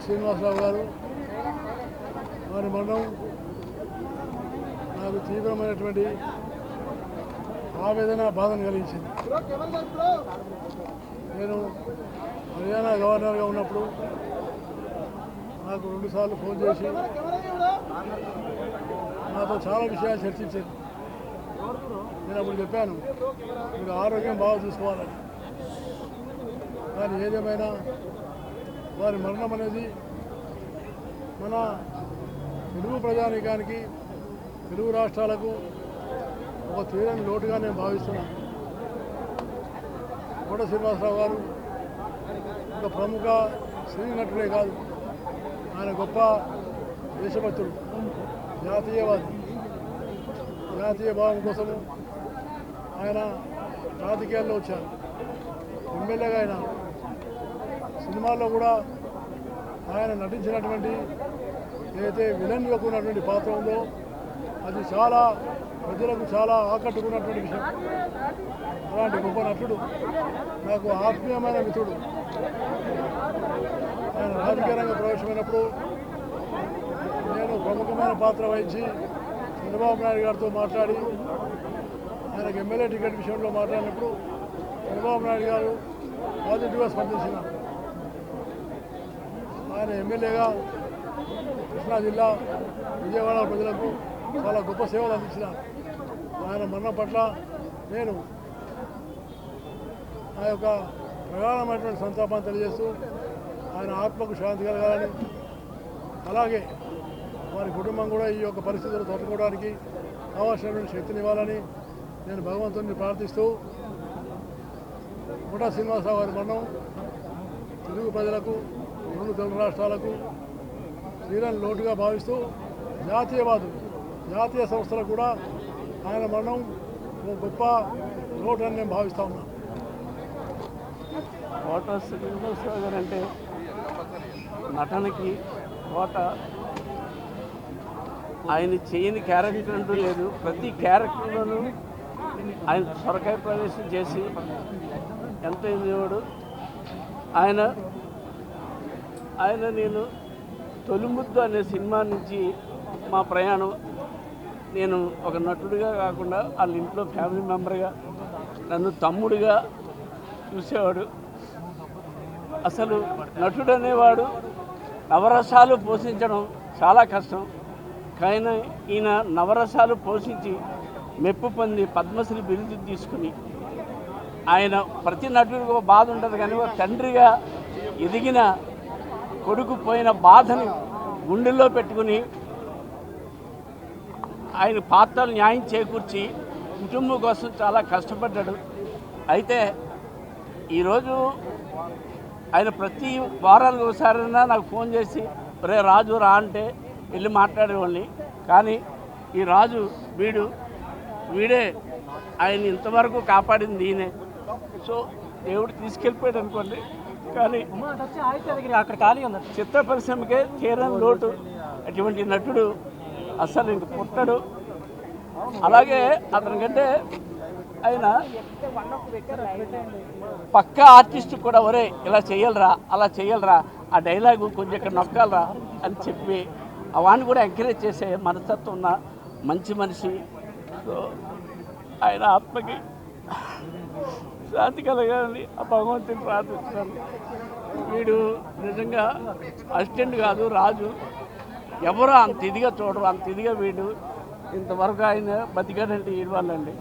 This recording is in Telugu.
శ్రీనివాసరావు గారు వారి మరణం నాకు తీవ్రమైనటువంటి ఆవేదన బాధను కలిగించింది. నేను హర్యానా గవర్నర్గా ఉన్నప్పుడు నాకు 2 సార్లు ఫోన్ చేసి నాతో చాలా విషయాలు చర్చించారు. నేను అప్పుడు చెప్పాను, మీరు ఆరోగ్యం బాగా చూసుకోవాలని. కానీ ఏదేమైనా వారి మరణం అనేది మన తెలుగు ప్రజానీకానికి, తెలుగు రాష్ట్రాలకు ఒక తీరని లోటుగా నేను భావిస్తున్నాను. కోట శ్రీనివాసరావు గారు ఒక ప్రముఖ సినీ నటుడే కాదు, ఆయన గొప్ప దేశభక్తుడు, జాతీయవాది. జాతీయ భావం కోసము ఆయన రాజకీయాల్లో వచ్చారు, ఎమ్మెల్యేగా అయినా. సినిమాల్లో కూడా ఆయన నటించినటువంటి ఏదైతే విలన్గా ఉన్నటువంటి పాత్ర ఉందో అది చాలా ప్రజలకు చాలా ఆకట్టుకున్నటువంటి విషయం. అలాంటి గొప్ప నటుడు, నాకు ఆత్మీయమైన మిత్రుడు. ఆయన రాజకీయ రంగ ప్రవేశమైనప్పుడు నేను ప్రముఖమైన పాత్ర వహించి చంద్రబాబు నాయుడు గారితో మాట్లాడి ఆయనకు ఎమ్మెల్యే టికెట్ విషయంలో మాట్లాడినప్పుడు చంద్రబాబు నాయుడు గారు పాజిటివ్గా స్పందించినారు. ఆయన ఎమ్మెల్యేగా కృష్ణా జిల్లా విజయవాడ ప్రజలకు చాలా గొప్ప సేవలు అందించినారు. ఆయన మరణం పట్ల నేను ఆ యొక్క ప్రగాఢమైనటువంటి సంతాపాన్ని తెలియజేస్తూ ఆయన ఆత్మకు శాంతి కలగాలని, అలాగే వారి కుటుంబం కూడా ఈ యొక్క పరిస్థితులు తట్టుకోవడానికి కావాల్సినటువంటి శక్తినివ్వాలని నేను భగవంతుని ప్రార్థిస్తూ కోట శ్రీనివాసరావు గారి మరణం తెలుగు ప్రజలకు, 2 తెలుగు రాష్ట్రాలకు తీరని లోటుగా భావిస్తూ జాతీయవాదులు, జాతీయ సంస్థలకు కూడా ఆయన మరణం ఒక గొప్ప లోటు అని నేను భావిస్తూ ఉన్నాను. కోట శ్రీనివాసరావు గారు అంటే నటనకి కోట ఆయన చేయని క్యారెక్టర్ అంటూ లేదు. ప్రతి క్యారెక్టర్లోనూ ఆయన సొరకాయ ప్రవేశం చేసి ఎంత ఇదేవాడు. ఆయన నేను తొలిముద్దు అనే సినిమా నుంచి మా ప్రయాణం, నేను ఒక నటుడిగా కాకుండా వాళ్ళ ఇంట్లో ఫ్యామిలీ మెంబర్గా, నన్ను తమ్ముడిగా చూసేవాడు. అసలు నటుడు అనేవాడు నవరసాలు పోషించడం చాలా కష్టం. కానీ ఈయన నవరసాలు పోషించి మెప్పు పొంది పద్మశ్రీ బిరుదు తీసుకుని, ఆయన ప్రతి నటుడికి ఒక బాధ ఉంటుంది, కానీ ఒక తండ్రిగా ఎదిగిన కొడుకు పోయిన బాధని గుండెల్లో పెట్టుకుని ఆయన పాత్రలు న్యాయం చేకూర్చి కుటుంబం కోసం చాలా కష్టపడ్డాడు. అయితే ఈరోజు ఆయన ప్రతి వారానికి ఒకసారైనా నాకు ఫోన్ చేసి రే రాజు రా అంటే వెళ్ళి మాట్లాడేవాడిని. కానీ ఈ రాజు వీడే ఆయన ఇంతవరకు కాపాడింది ఈయనే. సో దేవుడు తీసుకెళ్ళిపోయాడు అనుకోండి. కానీ అక్కడ ఖాళీ ఉంది, చిత్ర పరిశ్రమకే తీరని లోటు. అటువంటి నటుడు అసలు ఇంక పుట్టడు. అలాగే అతనికంటే ఆయన పక్కా ఆర్టిస్ట్ కూడా ఒరే ఇలా చేయాలరా, అలా చేయాలరా, ఆ డైలాగు కొంచెం ఇక్కడ నొక్కాలరా అని చెప్పి వాడిని కూడా ఎంకరేజ్ చేసే మనస్తత్వం ఉన్న మంచి మనిషి. సో ఆయన ఆత్మకి శాంతి కలగాలని ఆ భగవంతుని ప్రార్థిస్తున్నాను. వీడు నిజంగా అసిస్టెంట్ కాదు, రాజు. ఎవరో అంత ఇదిగా చూడరు, అంత ఇదిగా వీడు ఇంతవరకు ఆయన బతికాడంటే వీడి వాళ్ళండి.